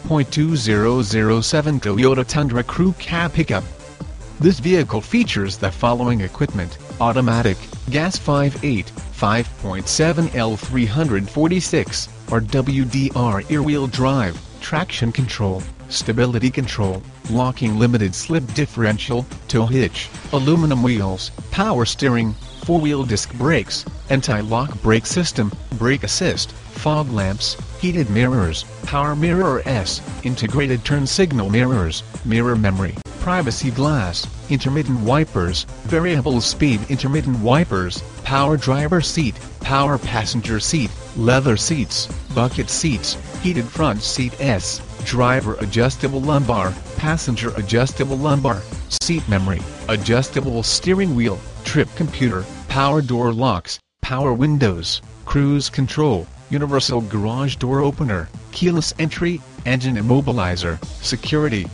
5.2007 Toyota Tundra Crew Cab Pickup. This vehicle features the following equipment: automatic, gas 5.8, 5.7L 346, or WDR rear-wheel drive, traction control, stability control, locking limited slip differential, tow hitch, aluminum wheels, power steering, four-wheel disc brakes, anti-lock brake system, brake assist, fog lamps, heated mirrors, power mirrors, integrated turn signal mirrors, mirror memory, privacy glass, intermittent wipers, variable speed intermittent wipers, power driver seat, power passenger seat, leather seats, bucket seats, heated front seat S, driver adjustable lumbar, passenger adjustable lumbar, seat memory, adjustable steering wheel, trip computer, power door locks, power windows, cruise control, universal garage door opener, keyless entry, engine immobilizer, security,